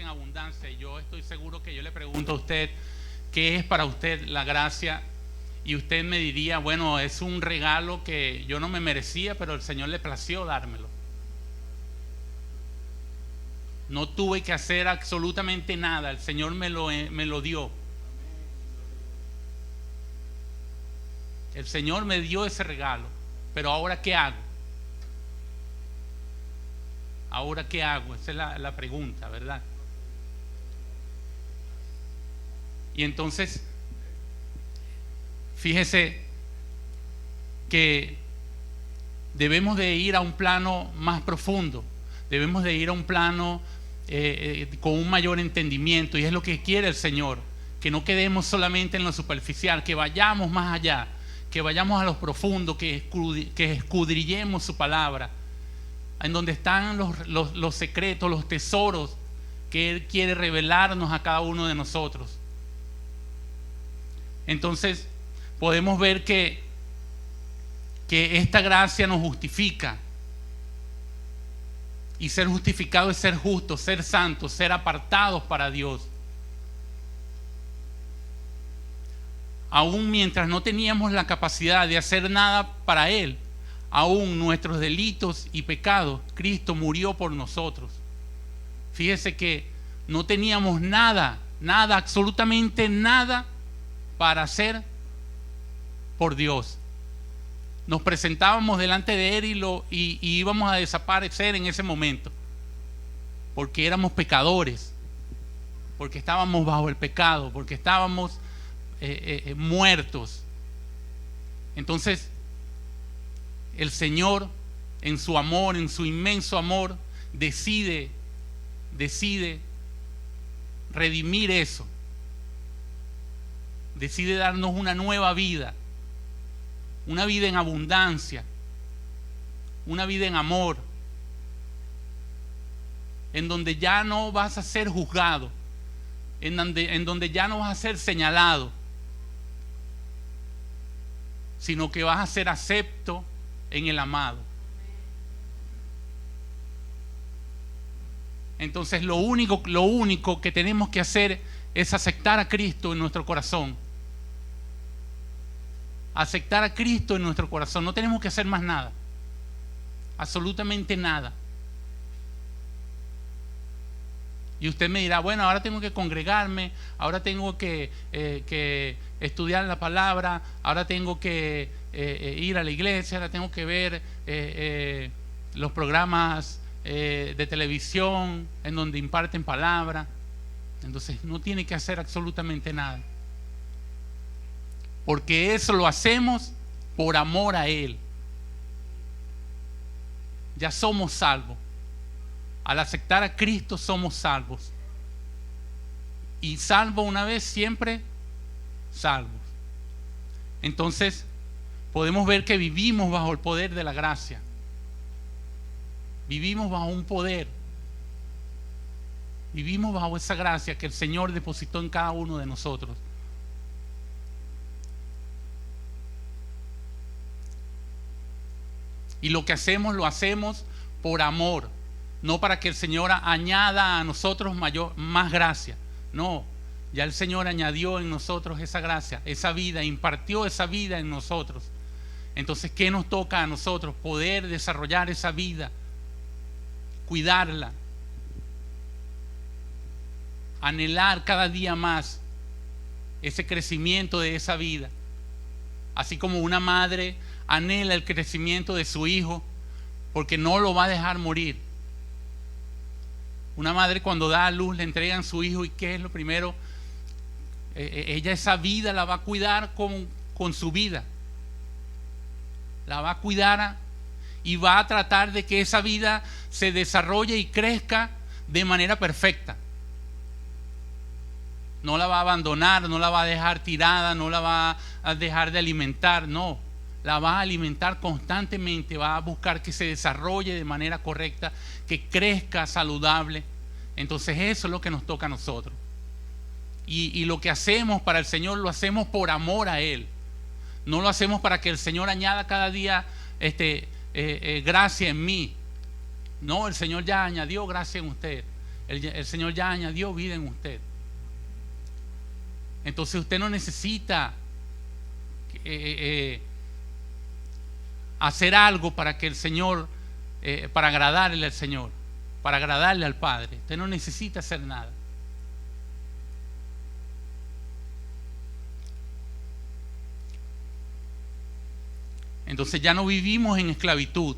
en abundancia. Y yo estoy seguro que yo le pregunto a usted, ¿qué es para usted la gracia? Y usted me diría, bueno, es un regalo que yo no me merecía, pero el Señor le plació dármelo. No tuve que hacer absolutamente nada, el Señor me lo dio. El Señor me dio ese regalo, pero ahora ¿qué hago? ¿Ahora qué hago? Esa es la pregunta, ¿verdad? Y entonces, fíjese que debemos de ir a un plano más profundo, debemos de ir a un plano con un mayor entendimiento, y es lo que quiere el Señor, que no quedemos solamente en lo superficial, que vayamos más allá, que vayamos a lo profundo, que escudriñemos su palabra, en donde están los secretos, los tesoros que Él quiere revelarnos a cada uno de nosotros. Entonces podemos ver que esta gracia nos justifica, y ser justificado es ser justos, ser santos, ser apartados para Dios. Aún mientras no teníamos la capacidad de hacer nada para Él, aún nuestros delitos y pecados, Cristo murió por nosotros. Fíjese que no teníamos nada, absolutamente nada para hacer por Dios. Nos presentábamos delante de Él y íbamos a desaparecer en ese momento, porque éramos pecadores, porque estábamos bajo el pecado, porque estábamos muertos. Entonces el Señor, en su amor, en su inmenso amor, decide redimir eso, decide darnos una nueva vida, una vida en abundancia, una vida en amor, en donde ya no vas a ser juzgado, en donde ya no vas a ser señalado, sino que vas a ser acepto en el amado. Entonces lo único que tenemos que hacer es aceptar a Cristo en nuestro corazón. Aceptar a Cristo en nuestro corazón. No tenemos que hacer más nada, absolutamente nada. Y usted me dirá, bueno, ahora tengo que congregarme, ahora tengo que estudiar la palabra, ahora tengo que ir a la iglesia, ahora tengo que ver los programas de televisión en donde imparten palabra. Entonces no tiene que hacer absolutamente nada, porque eso lo hacemos por amor a Él. Ya somos salvos. Al aceptar a Cristo somos salvos. Y salvo una vez, siempre salvos. Entonces podemos ver que vivimos bajo el poder de la gracia. Vivimos bajo un poder. Vivimos bajo esa gracia que el Señor depositó en cada uno de nosotros. Y lo que hacemos, lo hacemos por amor. No para que el Señor añada a nosotros más gracia. No, ya el Señor añadió en nosotros esa gracia, esa vida, impartió esa vida en nosotros. Entonces, ¿qué nos toca a nosotros? Poder desarrollar esa vida, cuidarla, anhelar cada día más ese crecimiento de esa vida. Así como una madre anhela el crecimiento de su hijo, porque no lo va a dejar morir. Una madre, cuando da a luz, le entregan a su hijo, y ¿qué es lo primero? Ella esa vida la va a cuidar con su vida. La va a cuidar y va a tratar de que esa vida se desarrolle y crezca de manera perfecta. No la va a abandonar, no la va a dejar tirada, no la va a dejar de alimentar, no. La va a alimentar constantemente, va a buscar que se desarrolle de manera correcta, que crezca saludable. Entonces eso es lo que nos toca a nosotros. Y lo que hacemos para el Señor lo hacemos por amor a Él. No lo hacemos para que el Señor añada cada día gracia en mí. No, el Señor ya añadió gracia en usted. El Señor ya añadió vida en usted. Entonces usted no necesita hacer algo para que el Señor, para agradarle al Señor, para agradarle al Padre. Usted no necesita hacer nada. Entonces ya no vivimos en esclavitud.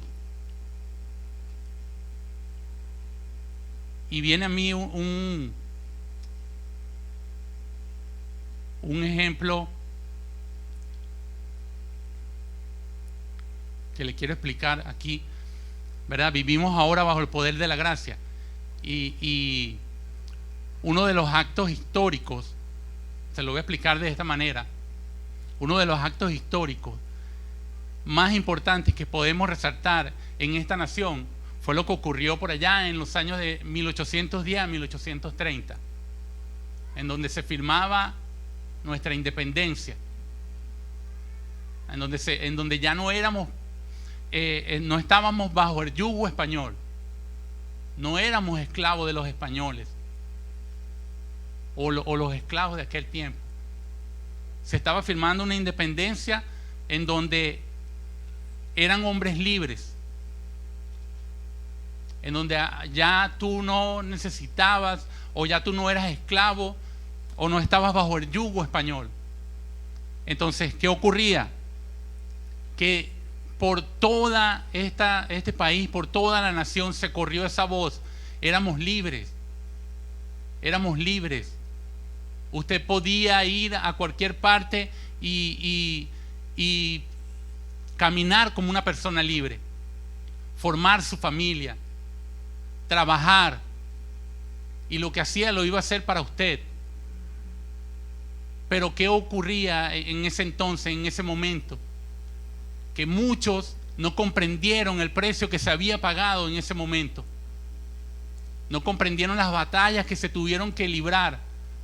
Y viene a mí un ejemplo que le quiero explicar aquí, ¿verdad? Vivimos ahora bajo el poder de la gracia. Y uno de los actos históricos, se lo voy a explicar de esta manera, uno de los actos históricos más importantes que podemos resaltar en esta nación fue lo que ocurrió por allá en los años de 1810 a 1830, en donde se firmaba nuestra independencia, en donde ya no éramos, no estábamos bajo el yugo español, no éramos esclavos de los españoles o los esclavos de aquel tiempo. Se estaba firmando una independencia en donde eran hombres libres, en donde ya tú no necesitabas, o ya tú no eras esclavo, o no estabas bajo el yugo español. Entonces, ¿qué ocurría? Que por toda este país, por toda la nación se corrió esa voz: éramos libres, éramos libres. Usted podía ir a cualquier parte y caminar como una persona libre, formar su familia, trabajar, y lo que hacía lo iba a hacer para usted. Pero ¿qué ocurría en ese entonces, en ese momento? Que muchos no comprendieron el precio que se había pagado en ese momento. No comprendieron las batallas que se tuvieron que librar,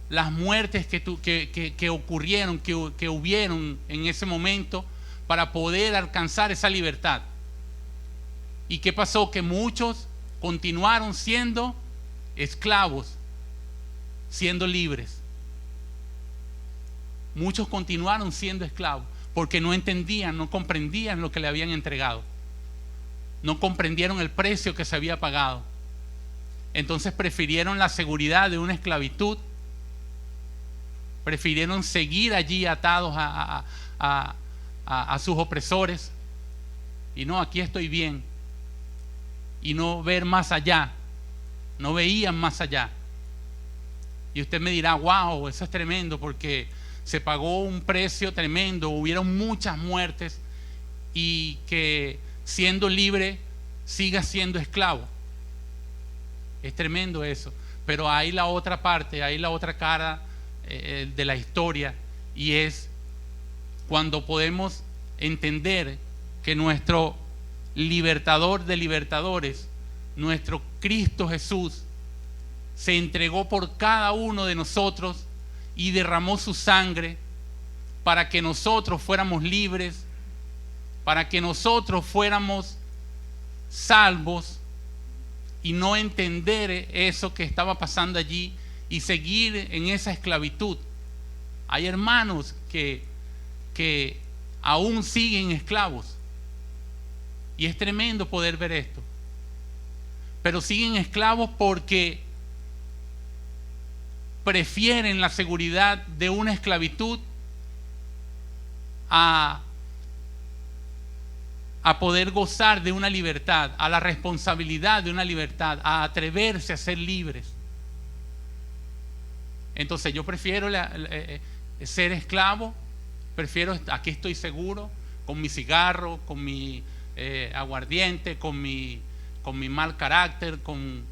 las muertes que ocurrieron, que hubieron en ese momento para poder alcanzar esa libertad. ¿Y qué pasó? Que muchos continuaron siendo esclavos, siendo libres. Muchos continuaron siendo esclavos porque no entendían, no comprendían lo que le habían entregado. No comprendieron el precio que se había pagado. Entonces prefirieron la seguridad de una esclavitud, prefirieron seguir allí atados a sus opresores, y no, aquí estoy bien, y no ver más allá. No veían más allá. Y usted me dirá: wow, eso es tremendo, porque se pagó un precio tremendo, hubieron muchas muertes, y que siendo libre siga siendo esclavo. Es tremendo eso. Pero hay la otra parte, hay la otra cara de la historia, y es cuando podemos entender que nuestro libertador de libertadores, nuestro Cristo Jesús, se entregó por cada uno de nosotros y derramó su sangre para que nosotros fuéramos libres, para que nosotros fuéramos salvos, y no entender eso que estaba pasando allí y seguir en esa esclavitud. Hay hermanos que aún siguen esclavos, y es tremendo poder ver esto, pero siguen esclavos porque prefieren la seguridad de una esclavitud a poder gozar de una libertad, a la responsabilidad de una libertad, a atreverse a ser libres. Entonces yo prefiero ser esclavo, prefiero, aquí estoy seguro, con mi cigarro, con mi aguardiente, con mi mal carácter, con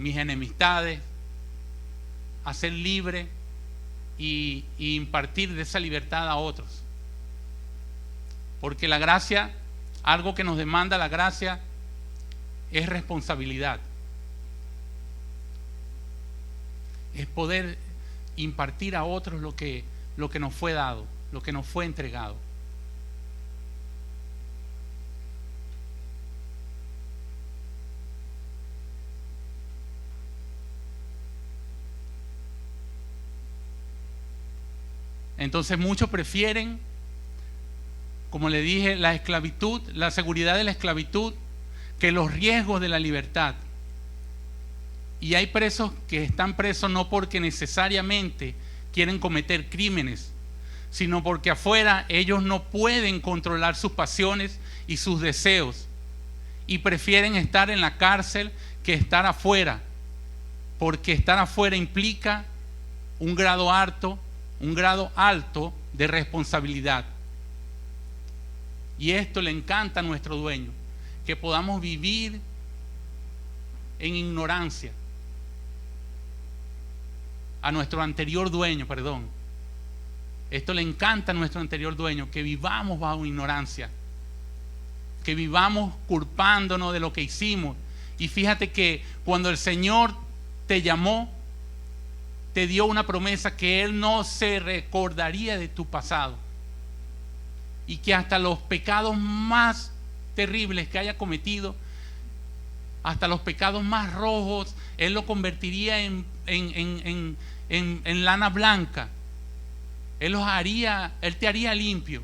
mis enemistades, a ser libre y impartir de esa libertad a otros. Porque la gracia, algo que nos demanda la gracia, es responsabilidad. Es poder impartir a otros lo que nos fue dado, lo que nos fue entregado. Entonces muchos prefieren, como le dije, la esclavitud, la seguridad de la esclavitud, que los riesgos de la libertad. Y hay presos que están presos no porque necesariamente quieren cometer crímenes, sino porque afuera ellos no pueden controlar sus pasiones y sus deseos, y prefieren estar en la cárcel que estar afuera, porque estar afuera implica un grado alto de responsabilidad. Y esto le encanta a nuestro dueño, que podamos vivir en ignorancia. A nuestro anterior dueño, perdón. Esto le encanta a nuestro anterior dueño, que vivamos bajo ignorancia, que vivamos culpándonos de lo que hicimos. Y fíjate que cuando el Señor te llamó, te dio una promesa que Él no se recordaría de tu pasado, y que hasta los pecados más terribles que haya cometido, hasta los pecados más rojos, Él lo convertiría en lana blanca. Él te haría limpio.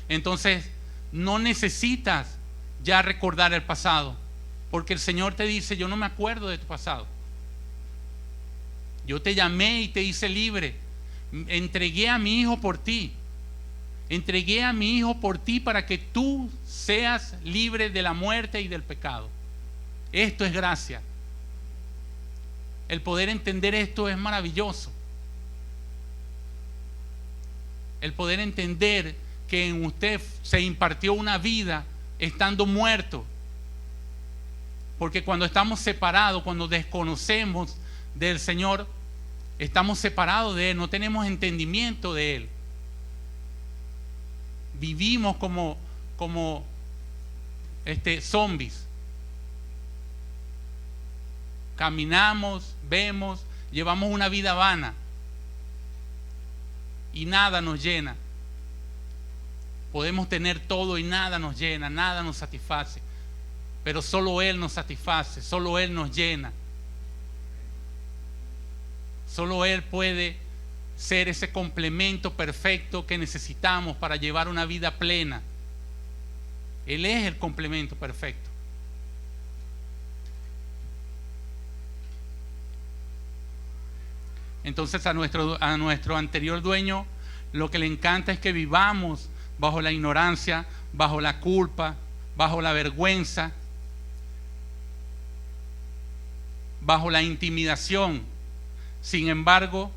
Entonces no necesitas ya recordar el pasado, porque el Señor te dice: yo no me acuerdo de tu pasado. Yo te llamé y te hice libre. Entregué a mi hijo por ti. Entregué a mi hijo por ti para que tú seas libre de la muerte y del pecado. Esto es gracia. El poder entender esto es maravilloso. El poder entender que en usted se impartió una vida estando muerto. Porque cuando estamos separados, cuando desconocemos del Señor, estamos separados de Él, no tenemos entendimiento de Él. Vivimos como zombies. Caminamos, vemos, llevamos una vida vana y nada nos llena. Podemos tener todo y nada nos llena, nada nos satisface, pero solo Él nos satisface, solo Él nos llena. Solo Él puede ser ese complemento perfecto que necesitamos para llevar una vida plena. Él es el complemento perfecto. Entonces a nuestro anterior dueño lo que le encanta es que vivamos bajo la ignorancia, bajo la culpa, bajo la vergüenza, bajo la intimidación. Sin embargo,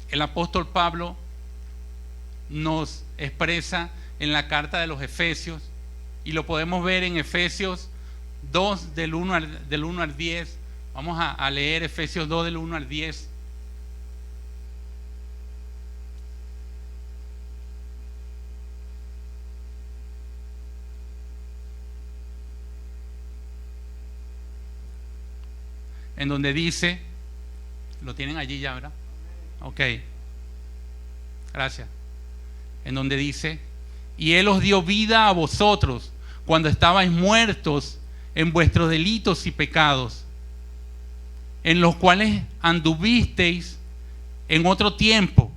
el apóstol Pablo nos expresa en la carta de los Efesios, y lo podemos ver en Efesios 2 del 1 al 10. Vamos a leer Efesios 2 del 1 al 10. En donde dice, lo tienen allí ya, ¿verdad? Ok, gracias. En donde dice: y Él os dio vida a vosotros cuando estabais muertos en vuestros delitos y pecados, en los cuales anduvisteis en otro tiempo,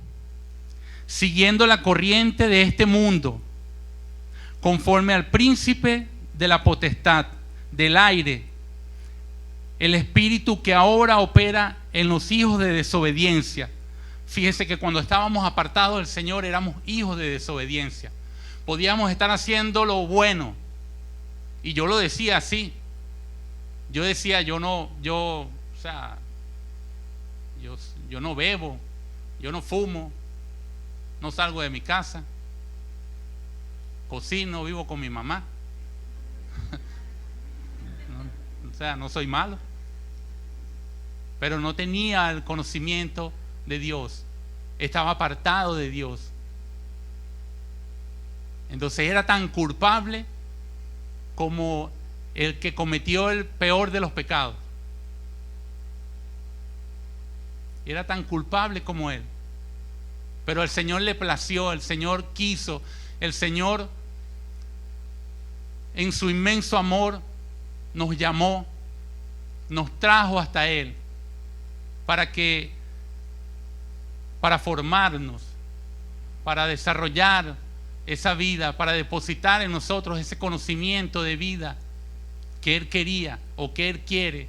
siguiendo la corriente de este mundo, conforme al príncipe de la potestad del aire, el espíritu que ahora opera en los hijos de desobediencia. Fíjese que cuando estábamos apartados del Señor éramos hijos de desobediencia. Podíamos estar haciendo lo bueno, y yo lo decía así. Yo decía, yo no bebo, yo no fumo, no salgo de mi casa, cocino, vivo con mi mamá. No soy malo. Pero no tenía el conocimiento de Dios. Estaba apartado de Dios. Entonces era tan culpable como el que cometió el peor de los pecados. Era tan culpable como él. Pero el Señor le plació, el Señor quiso, el Señor en su inmenso amor nos llamó, nos trajo hasta Él, para que para formarnos, para desarrollar esa vida, para depositar en nosotros ese conocimiento de vida que Él quería o que Él quiere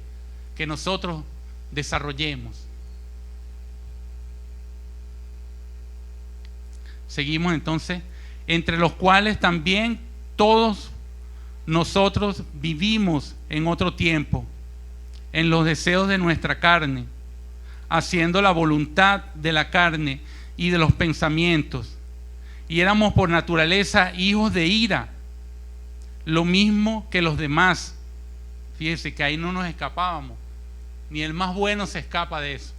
que nosotros desarrollemos. Seguimos entonces, entre los cuales también todos nosotros vivimos en otro tiempo, en los deseos de nuestra carne, haciendo la voluntad de la carne y de los pensamientos, y éramos por naturaleza hijos de ira, lo mismo que los demás. Fíjese que ahí no nos escapábamos, ni el más bueno se escapa de eso.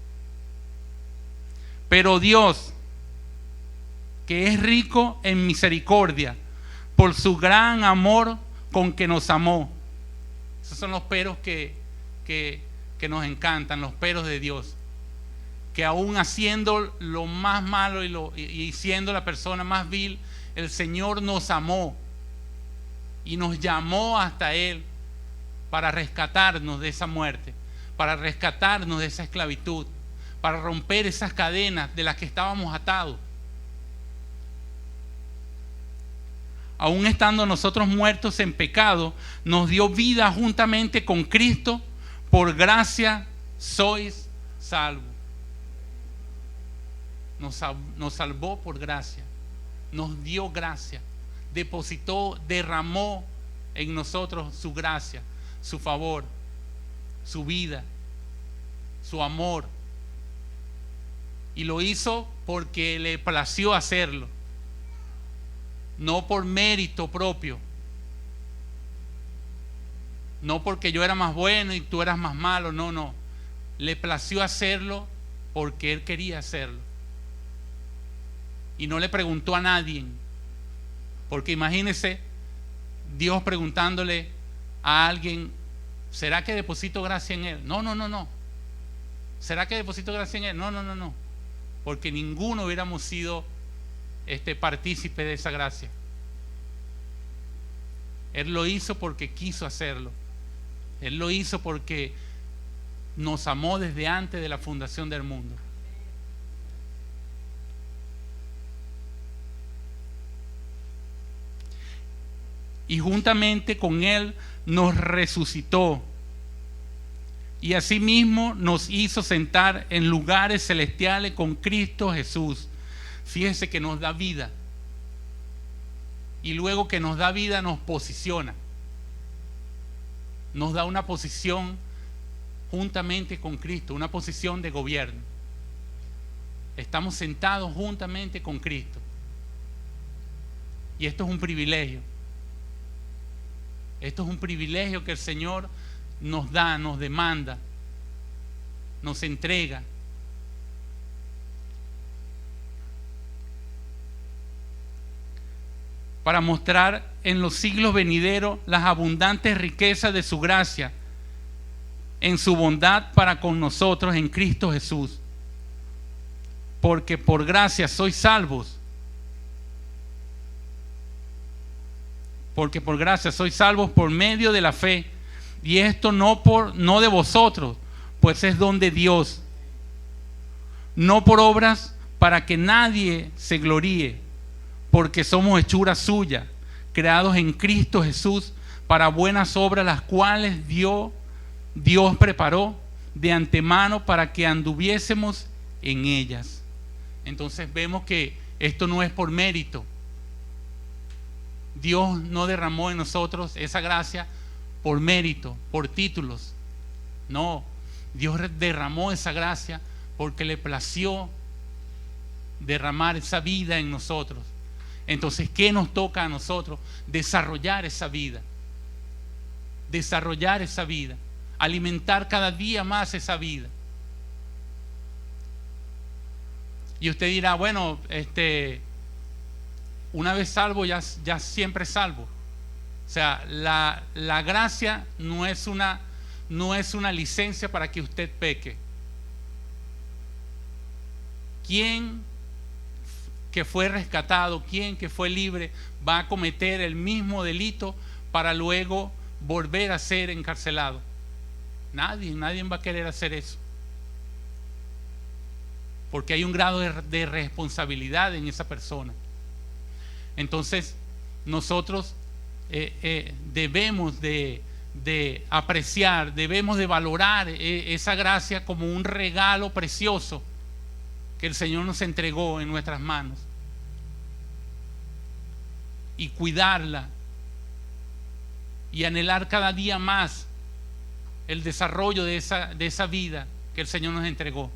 Pero Dios, que es rico en misericordia, por su gran amor con que nos amó. Esos son los peros que nos encantan, los peros de Dios. Que aún haciendo lo más malo y siendo la persona más vil, el Señor nos amó y nos llamó hasta Él para rescatarnos de esa muerte, para rescatarnos de esa esclavitud, para romper esas cadenas de las que estábamos atados. Aún estando nosotros muertos en pecado, nos dio vida juntamente con Cristo. Por gracia sois salvos. Nos salvó por gracia, nos dio gracia, depositó, derramó en nosotros su gracia, su favor, su vida, su amor, y lo hizo porque le plació hacerlo, no por mérito propio, no porque yo era más bueno y tú eras más malo, no, le plació hacerlo porque Él quería hacerlo. Y no le preguntó a nadie, porque imagínese Dios preguntándole a alguien: ¿será que deposito gracia en él? No. ¿Será que deposito gracia en él? No. Porque ninguno hubiéramos sido partícipe de esa gracia. Él lo hizo porque quiso hacerlo. Él lo hizo porque nos amó desde antes de la fundación del mundo. Y juntamente con Él nos resucitó, y asimismo nos hizo sentar en lugares celestiales con Cristo Jesús. Fíjese que nos da vida, y luego que nos da vida nos posiciona, nos da una posición juntamente con Cristo, una posición de gobierno. Estamos sentados juntamente con Cristo, y esto es un privilegio. Esto es un privilegio que el Señor nos da, nos demanda, nos entrega. Para mostrar en los siglos venideros las abundantes riquezas de su gracia, en su bondad para con nosotros en Cristo Jesús. Porque por gracia sois salvos. Porque por gracia sois salvos por medio de la fe, y esto no de vosotros, pues es don de Dios, no por obras, para que nadie se gloríe, porque somos hechura suya, creados en Cristo Jesús para buenas obras, las cuales Dios preparó de antemano para que anduviésemos en ellas. Entonces vemos que esto no es por mérito. Dios no derramó en nosotros esa gracia por mérito, por títulos. No, Dios derramó esa gracia porque le plació derramar esa vida en nosotros. Entonces, ¿qué nos toca a nosotros? Desarrollar esa vida. Desarrollar esa vida. Alimentar cada día más esa vida. Y usted dirá, bueno, una vez salvo, ya siempre salvo. O sea, la gracia no es una licencia para que usted peque. ¿Quién que fue rescatado, quién que fue libre, va a cometer el mismo delito para luego volver a ser encarcelado? Nadie va a querer hacer eso. porque hay un grado de responsabilidad en esa persona. Entonces nosotros debemos de apreciar, debemos de valorar esa gracia como un regalo precioso que el Señor nos entregó en nuestras manos, y cuidarla y anhelar cada día más el desarrollo de esa vida que el Señor nos entregó.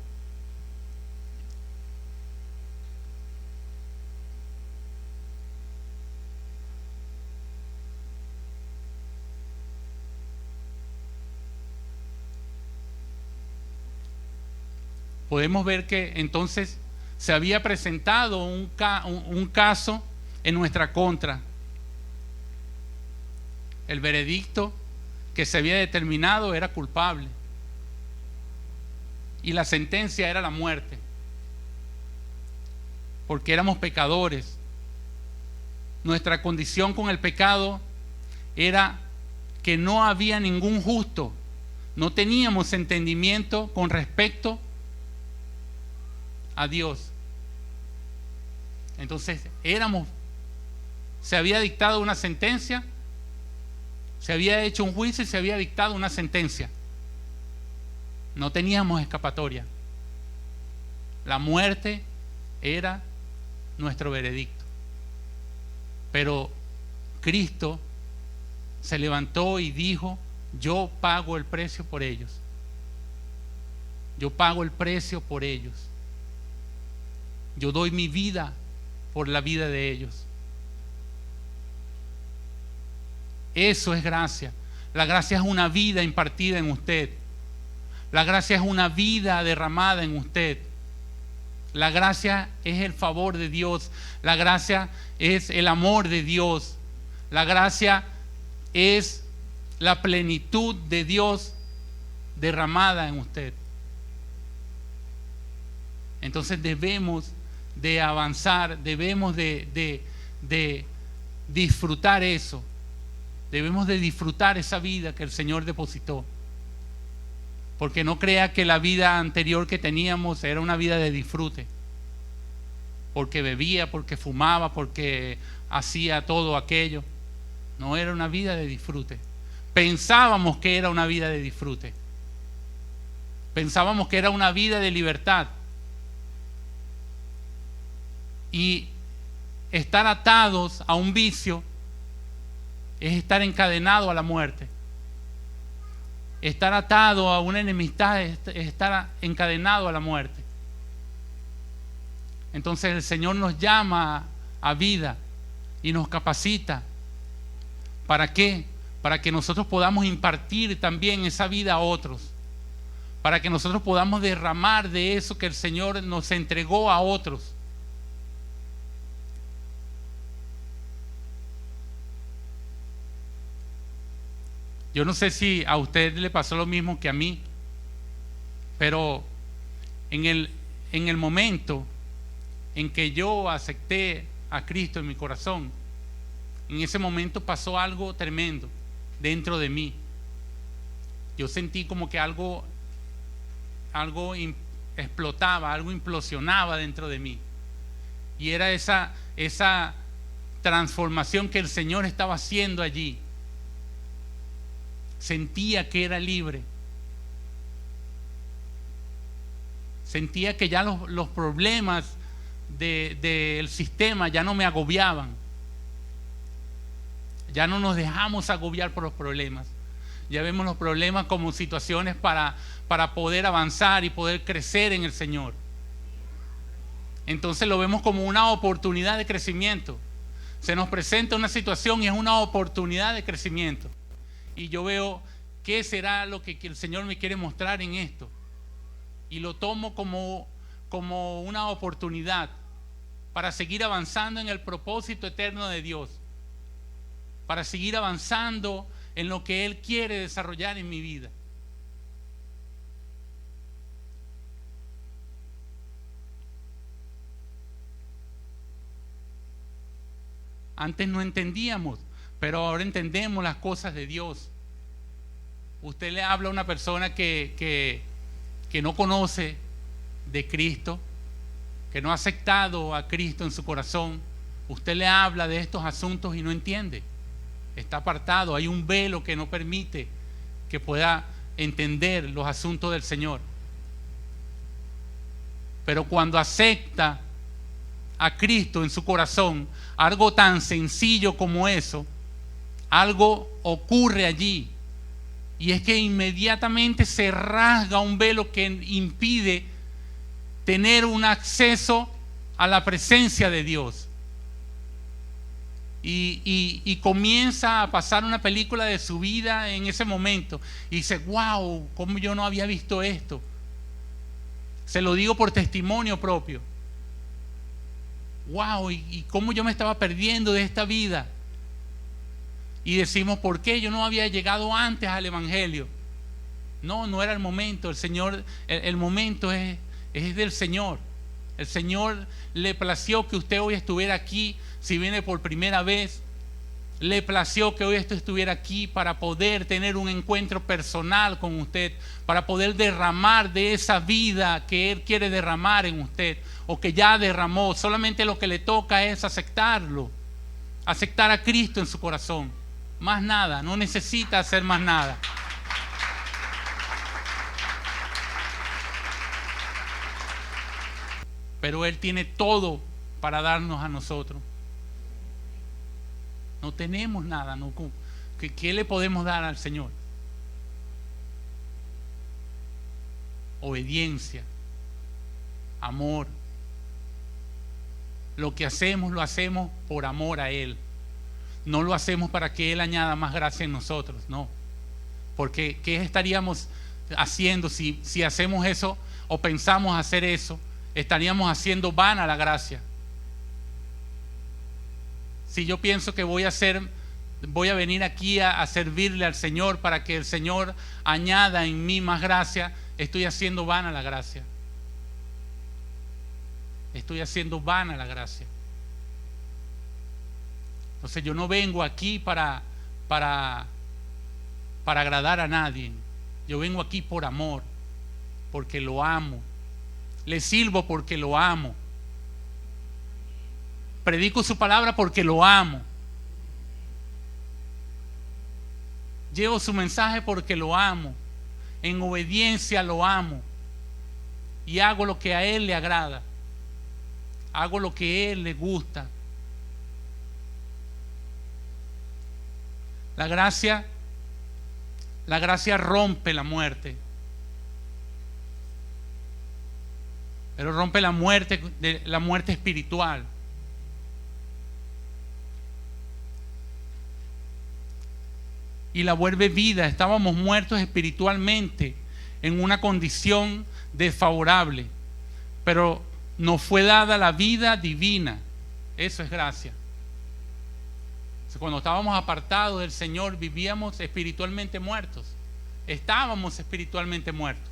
Podemos ver que entonces se había presentado un caso en nuestra contra. El veredicto que se había determinado era culpable y la sentencia era la muerte, porque éramos pecadores. Nuestra condición con el pecado era que no había ningún justo, no teníamos entendimiento con respecto a Dios. Entonces se había dictado una sentencia, se había hecho un juicio y se había dictado una sentencia. No teníamos escapatoria. La muerte era nuestro veredicto. Pero Cristo se levantó y dijo: yo pago el precio por ellos. Yo pago el precio por ellos. Yo doy mi vida por la vida de ellos. Eso es gracia. La gracia es una vida impartida en usted. La gracia es una vida derramada en usted. La gracia es el favor de Dios. La gracia es el amor de Dios. La gracia es la plenitud de Dios derramada en usted. Entonces debemos de avanzar, debemos de disfrutar eso. Debemos de disfrutar esa vida que el Señor depositó. Porque no crea que la vida anterior que teníamos era una vida de disfrute. Porque bebía, porque fumaba, porque hacía todo aquello. No era una vida de disfrute. Pensábamos que era una vida de disfrute. Pensábamos que era una vida de libertad. Y estar atados a un vicio es estar encadenado a la muerte. Estar atado a una enemistad es estar encadenado a la muerte. Entonces el Señor nos llama a vida y nos capacita. ¿Para qué? Para que nosotros podamos impartir también esa vida a otros. Para que nosotros podamos derramar de eso que el Señor nos entregó a otros. Yo no sé si a usted le pasó lo mismo que a mí, pero en el momento en que yo acepté a Cristo en mi corazón, en ese momento pasó algo tremendo dentro de mí. Yo sentí como que algo explotaba, algo implosionaba dentro de mí. Y era esa transformación que el Señor estaba haciendo allí. Sentía que era libre. Sentía que ya los problemas del sistema ya no me agobiaban. Ya no nos dejamos agobiar por los problemas. Ya vemos los problemas como situaciones para poder avanzar y poder crecer en el Señor. Entonces lo vemos como una oportunidad de crecimiento. Se nos presenta una situación y es una oportunidad de crecimiento. Y yo veo qué será lo que el Señor me quiere mostrar en esto. Y lo tomo como una oportunidad para seguir avanzando en el propósito eterno de Dios. Para seguir avanzando en lo que Él quiere desarrollar en mi vida. Antes no entendíamos, pero ahora entendemos las cosas de Dios. Usted le habla a una persona que no conoce de Cristo que no ha aceptado a Cristo en su corazón, usted le habla de estos asuntos y no entiende. Está apartado, hay un velo que no permite que pueda entender los asuntos del Señor. Pero cuando acepta a Cristo en su corazón, algo tan sencillo como eso, algo ocurre allí. Y es que inmediatamente se rasga un velo que impide tener un acceso a la presencia de Dios. Y comienza a pasar una película de su vida en ese momento. Y dice, wow, ¿cómo yo no había visto esto? Se lo digo por testimonio propio. Wow, y cómo yo me estaba perdiendo de esta vida. Y decimos, ¿por qué yo no había llegado antes al Evangelio? No era el momento. El Señor, el momento es del Señor. El Señor le plació que usted hoy estuviera aquí. Si viene por primera vez, le plació que hoy esto estuviera aquí para poder tener un encuentro personal con usted, para poder derramar de esa vida que Él quiere derramar en usted, o que ya derramó. Solamente lo que le toca es aceptarlo, aceptar a Cristo en su corazón. Más nada, no necesita hacer más nada. Pero Él tiene todo para darnos a nosotros. No tenemos nada. ¿Qué le podemos dar al Señor? Obediencia, amor. Lo que hacemos, lo hacemos por amor a Él. No lo hacemos para que Él añada más gracia en nosotros, no. Porque ¿qué estaríamos haciendo si hacemos eso o pensamos hacer eso? Estaríamos haciendo vana la gracia. Si yo pienso que voy a venir aquí a servirle al Señor para que el Señor añada en mí más gracia, estoy haciendo vana la gracia. Estoy haciendo vana la gracia. Entonces yo no vengo aquí para agradar a nadie. Yo vengo aquí por amor, porque lo amo. Le sirvo porque lo amo. Predico su palabra porque lo amo. Llevo su mensaje porque lo amo. En obediencia lo amo. Y hago lo que a Él le agrada. Hago lo que a Él le gusta. La gracia rompe la muerte. Pero rompe la muerte espiritual. Y la vuelve vida. Estábamos muertos espiritualmente en una condición desfavorable, pero nos fue dada la vida divina. Eso es gracia. Cuando estábamos apartados del Señor, vivíamos espiritualmente muertos. Estábamos espiritualmente muertos.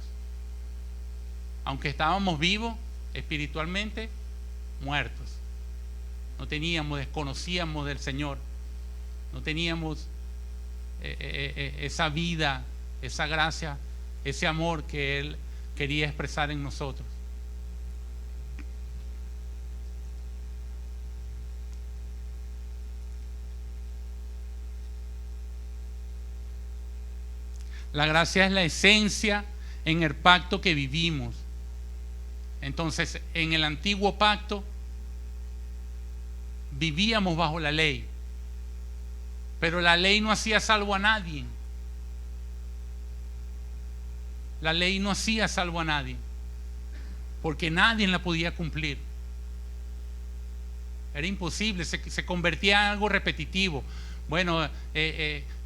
Aunque estábamos vivos, espiritualmente muertos. No teníamos, desconocíamos del Señor. No teníamos esa vida, esa gracia, ese amor que Él quería expresar en nosotros. La gracia es la esencia en el pacto que vivimos. Entonces, en el antiguo pacto vivíamos bajo la ley, pero la ley no hacía salvo a nadie. La ley no hacía salvo a nadie, porque nadie la podía cumplir. Era imposible, se convertía en algo repetitivo. Bueno,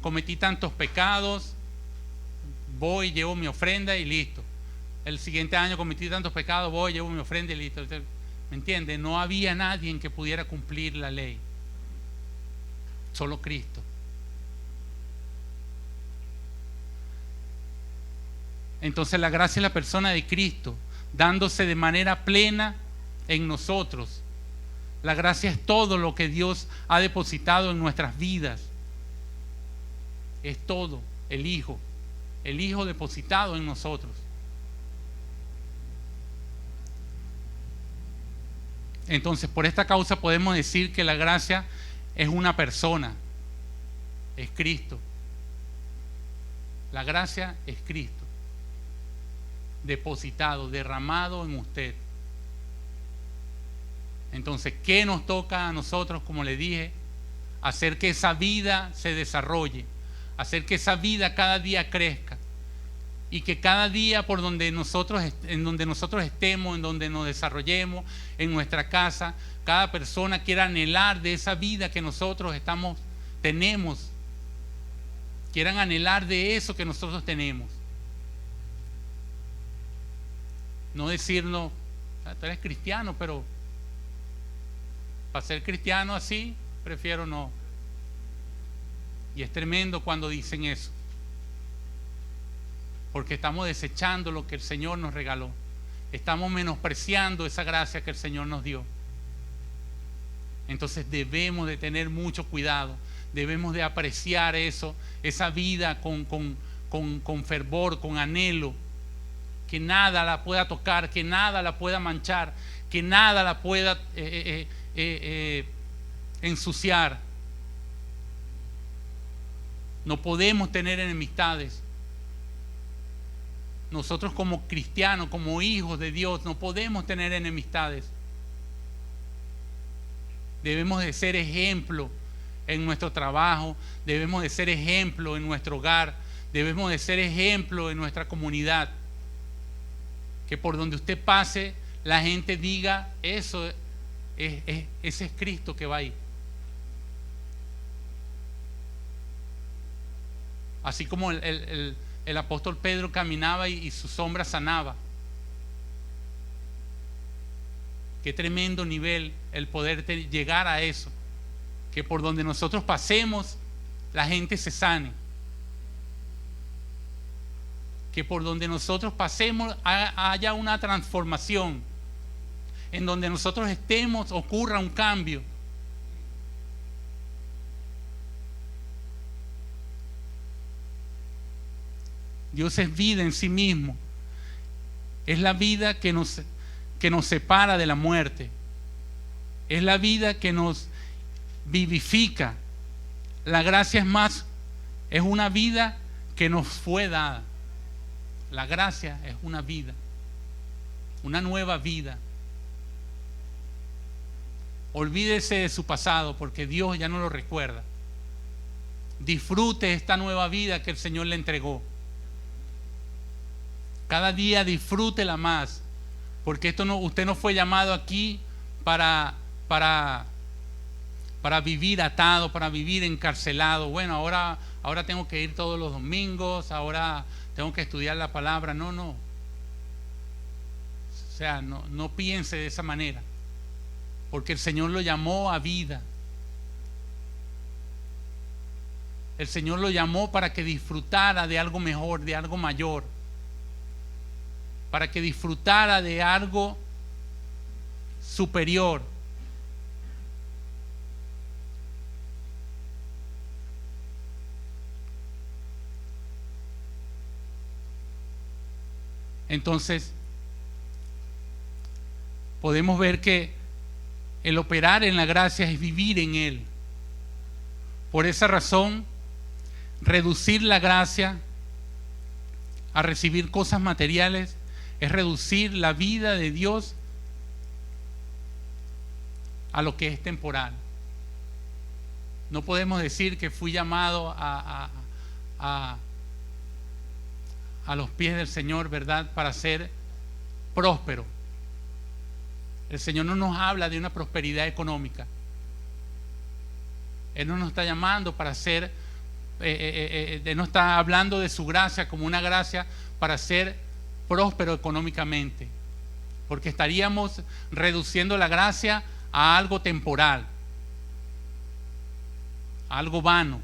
cometí tantos pecados, voy, llevo mi ofrenda y listo. El siguiente año cometí tantos pecados, voy, llevo mi ofrenda y listo. ¿Me entiendes? No había nadie que pudiera cumplir la ley. Solo Cristo. Entonces la gracia es la persona de Cristo, dándose de manera plena en nosotros. La gracia es todo lo que Dios ha depositado en nuestras vidas. Es todo, el Hijo depositado en nosotros. Entonces, por esta causa podemos decir que la gracia es una persona, es Cristo. La gracia es Cristo, depositado, derramado en usted. Entonces, ¿qué nos toca a nosotros? Como le dije, hacer que esa vida se desarrolle, hacer que esa vida cada día crezca, y que cada día en donde nosotros estemos, en donde nos desarrollemos, en nuestra casa, cada persona quiera anhelar de esa vida que nosotros tenemos, quieran anhelar de eso que nosotros tenemos. No decirnos, tú eres cristiano, pero para ser cristiano así, prefiero no. Y es tremendo cuando dicen eso, porque estamos desechando lo que el Señor nos regaló. Estamos menospreciando esa gracia que el Señor nos dio. Entonces debemos de tener mucho cuidado, debemos de apreciar eso, esa vida con fervor, con anhelo, que nada la pueda tocar, que nada la pueda manchar, que nada la pueda ensuciar. No podemos tener enemistades. Nosotros como cristianos, como hijos de Dios, no podemos tener enemistades. Debemos de ser ejemplo en nuestro trabajo, debemos de ser ejemplo en nuestro hogar, debemos de ser ejemplo en nuestra comunidad. Que por donde usted pase, la gente diga, ese es Cristo que va ahí. Así como el apóstol Pedro caminaba y su sombra sanaba. Qué tremendo nivel el poder llegar a eso. Que por donde nosotros pasemos, la gente se sane. Que por donde nosotros pasemos haya una transformación. En donde nosotros estemos ocurra un cambio. Dios es vida en sí mismo. Es la vida que nos separa de la muerte. Es la vida que nos vivifica. La gracia es una vida que nos fue dada. La gracia es una vida, una nueva vida. Olvídese de su pasado porque Dios ya no lo recuerda. Disfrute esta nueva vida que el Señor le entregó. Cada día disfrútela más, porque usted no fue llamado aquí para vivir atado, para vivir encarcelado. Bueno, ahora tengo que ir todos los domingos, ahora tengo que estudiar la palabra. No. O sea, no piense de esa manera, porque el Señor lo llamó a vida. El Señor lo llamó para que disfrutara de algo mejor, de algo mayor, para que disfrutara de algo superior. Entonces, podemos ver que el operar en la gracia es vivir en Él. Por esa razón, reducir la gracia a recibir cosas materiales es reducir la vida de Dios a lo que es temporal. No podemos decir que fui llamado a los pies del Señor, ¿verdad?, para ser próspero. El Señor no nos habla de una prosperidad económica. Él no nos está llamando para ser, Él no está hablando de su gracia como una gracia para ser próspero económicamente, porque estaríamos reduciendo la gracia a algo temporal, a algo vano.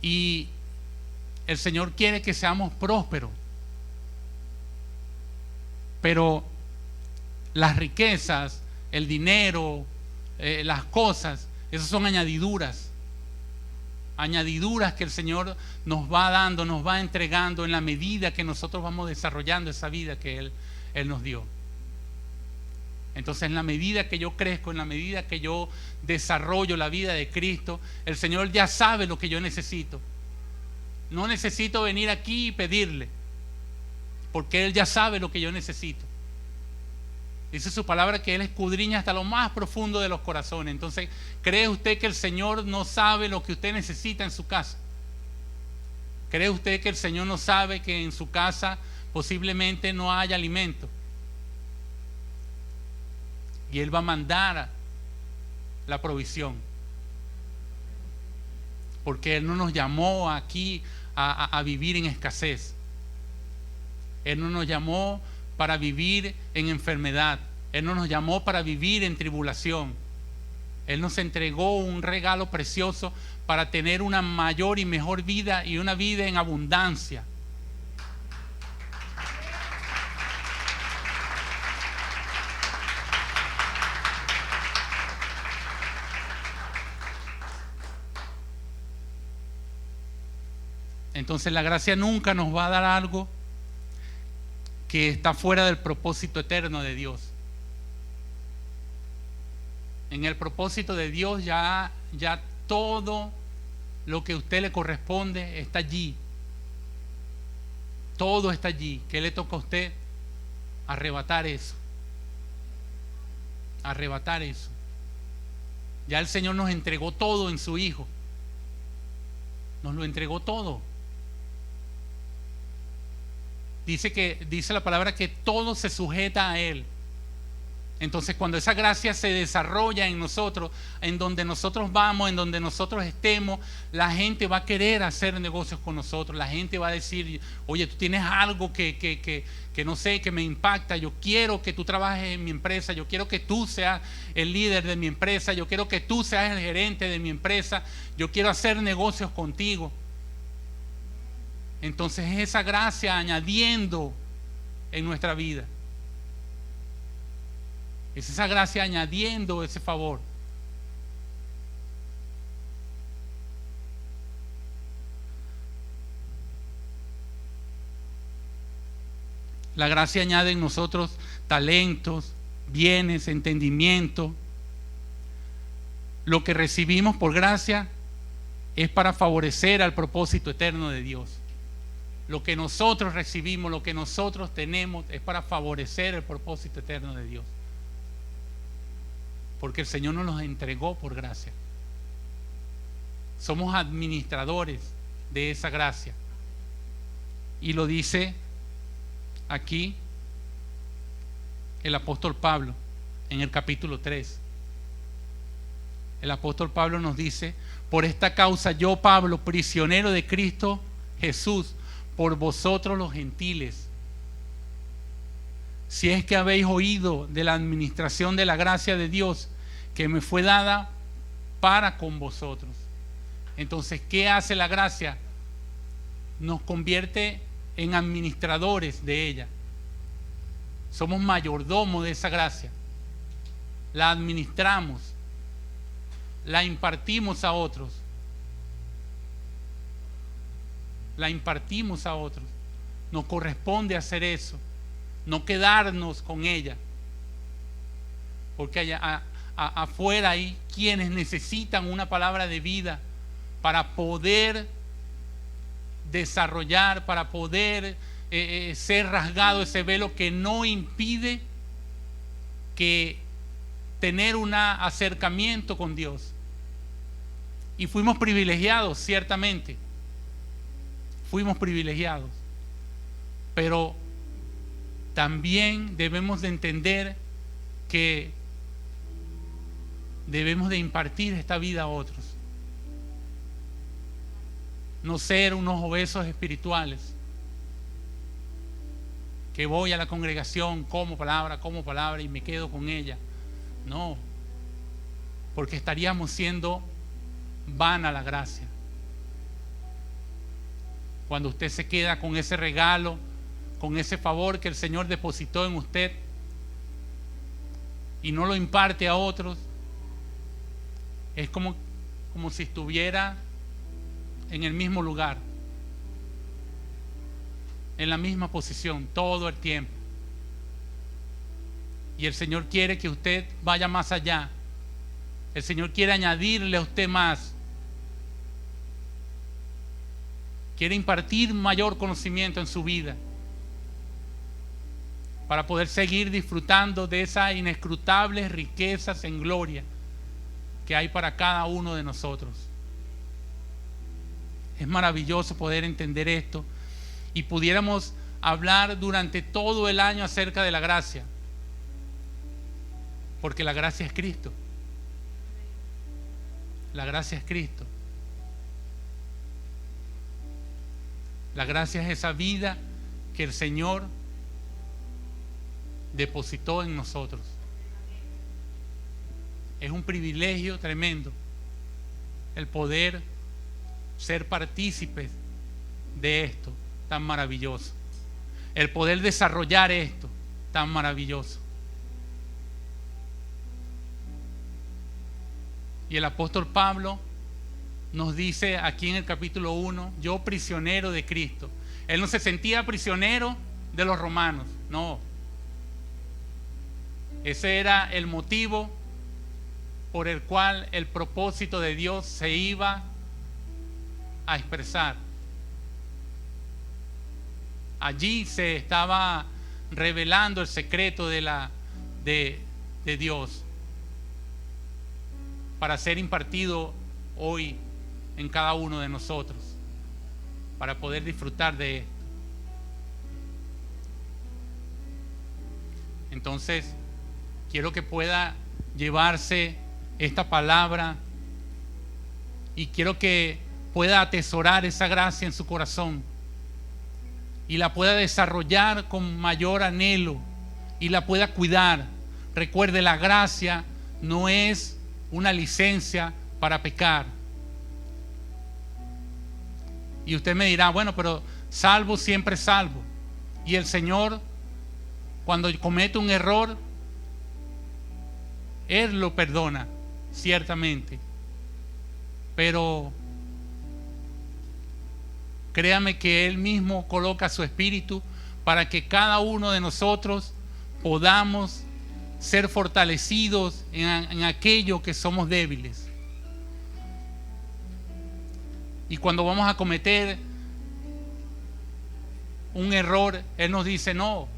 Y el Señor quiere que seamos prósperos, pero las riquezas, el dinero, las cosas, esas son añadiduras que el Señor nos va dando, nos va entregando en la medida que nosotros vamos desarrollando esa vida que Él nos dio. Entonces, en la medida que yo crezco, en la medida que yo desarrollo la vida de Cristo, el Señor ya sabe lo que yo necesito. No necesito venir aquí y pedirle, porque Él ya sabe lo que yo necesito. Dice su palabra que Él escudriña hasta lo más profundo de los corazones. Entonces, ¿cree usted que el Señor no sabe lo que usted necesita en su casa? ¿Cree usted que el Señor no sabe que en su casa posiblemente no haya alimento? Y Él va a mandar la provisión. Porque Él no nos llamó aquí a vivir en escasez. Él no nos llamó para vivir en enfermedad. Él no nos llamó para vivir en tribulación. Él nos entregó un regalo precioso para tener una mayor y mejor vida y una vida en abundancia. Entonces la gracia nunca nos va a dar algo que está fuera del propósito eterno de Dios. En el propósito de Dios ya todo lo que a usted le corresponde está allí. Todo está allí. ¿Qué le toca a usted? Arrebatar eso. Arrebatar eso. Ya el Señor nos entregó todo en su Hijo. Nos lo entregó todo. Dice la palabra que todo se sujeta a Él. Entonces, cuando esa gracia se desarrolla en nosotros, en donde nosotros vamos, en donde nosotros estemos, la gente va a querer hacer negocios con nosotros. La gente va a decir: oye, tú tienes algo que no sé, que me impacta. Yo quiero que tú trabajes en mi empresa. Yo quiero que tú seas el líder de mi empresa. Yo quiero que tú seas el gerente de mi empresa. Yo quiero hacer negocios contigo. Entonces, es esa gracia añadiendo en nuestra vida. Es esa gracia añadiendo ese favor. La gracia añade en nosotros talentos, bienes, entendimiento. Lo que recibimos por gracia es para favorecer al propósito eterno de Dios. Lo que nosotros recibimos, lo que nosotros tenemos, es para favorecer el propósito eterno de Dios. Porque el Señor nos los entregó por gracia. Somos administradores de esa gracia. Y lo dice aquí el apóstol Pablo en el capítulo 3. El apóstol Pablo nos dice: por esta causa yo, Pablo, prisionero de Cristo Jesús, por vosotros los gentiles, si es que habéis oído de la administración de la gracia de Dios que me fue dada para con vosotros. Entonces, ¿qué hace la gracia? Nos convierte en administradores de ella. Somos mayordomos de esa gracia. La administramos, la impartimos a otros. La impartimos a otros. Nos corresponde hacer eso, no quedarnos con ella, porque afuera hay quienes necesitan una palabra de vida para poder desarrollar, para poder ser rasgado ese velo que no impide que tener un acercamiento con Dios. Y fuimos privilegiados, ciertamente. Fuimos privilegiados, pero también debemos de entender que debemos de impartir esta vida a otros. No ser unos obesos espirituales, que voy a la congregación, como palabra y me quedo con ella. No, porque estaríamos siendo vana la gracia. Cuando usted se queda con ese regalo, con ese favor que el Señor depositó en usted y no lo imparte a otros, es como si estuviera en el mismo lugar, en la misma posición todo el tiempo. Y el Señor quiere que usted vaya más allá. El Señor quiere añadirle a usted más. Quiere impartir mayor conocimiento en su vida para poder seguir disfrutando de esas inescrutables riquezas en gloria que hay para cada uno de nosotros. Es maravilloso poder entender esto y pudiéramos hablar durante todo el año acerca de la gracia, porque la gracia es Cristo. La gracia es Cristo. La gracia es esa vida que el Señor depositó en nosotros. Es un privilegio tremendo el poder ser partícipes de esto tan maravilloso, el poder desarrollar esto tan maravilloso. Y el apóstol Pablo nos dice aquí en el capítulo 1, yo prisionero de Cristo. Él no se sentía prisionero de los romanos, no. Ese era el motivo por el cual el propósito de Dios se iba a expresar. Allí se estaba revelando el secreto de Dios para ser impartido hoy en cada uno de nosotros, para poder disfrutar de esto. Entonces, quiero que pueda llevarse esta palabra y quiero que pueda atesorar esa gracia en su corazón y la pueda desarrollar con mayor anhelo y la pueda cuidar. Recuerde, la gracia no es una licencia para pecar. Y usted me dirá, bueno, pero salvo siempre salvo. Y el Señor, cuando comete un error, Él lo perdona, ciertamente. Pero créame que Él mismo coloca su espíritu para que cada uno de nosotros podamos ser fortalecidos en aquello que somos débiles. Y cuando vamos a cometer un error, Él nos dice, no,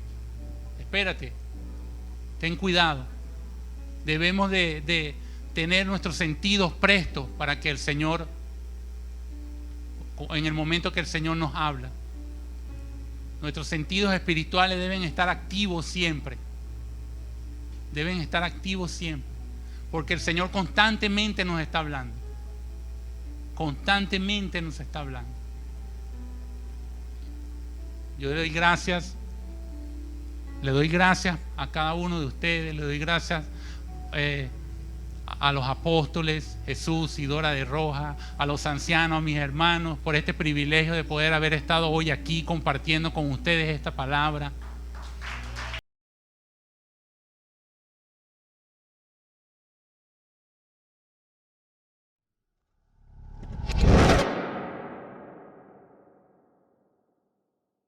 espérate, ten cuidado. Debemos de tener nuestros sentidos prestos para que el Señor, en el momento que el Señor nos habla, nuestros sentidos espirituales deben estar activos siempre. Deben estar activos siempre. Porque el Señor constantemente nos está hablando. Constantemente nos está hablando. Yo le doy gracias a cada uno de ustedes, le doy gracias a los apóstoles Jesús y Dora de Roja, a los ancianos, a mis hermanos, por este privilegio de poder haber estado hoy aquí compartiendo con ustedes esta palabra.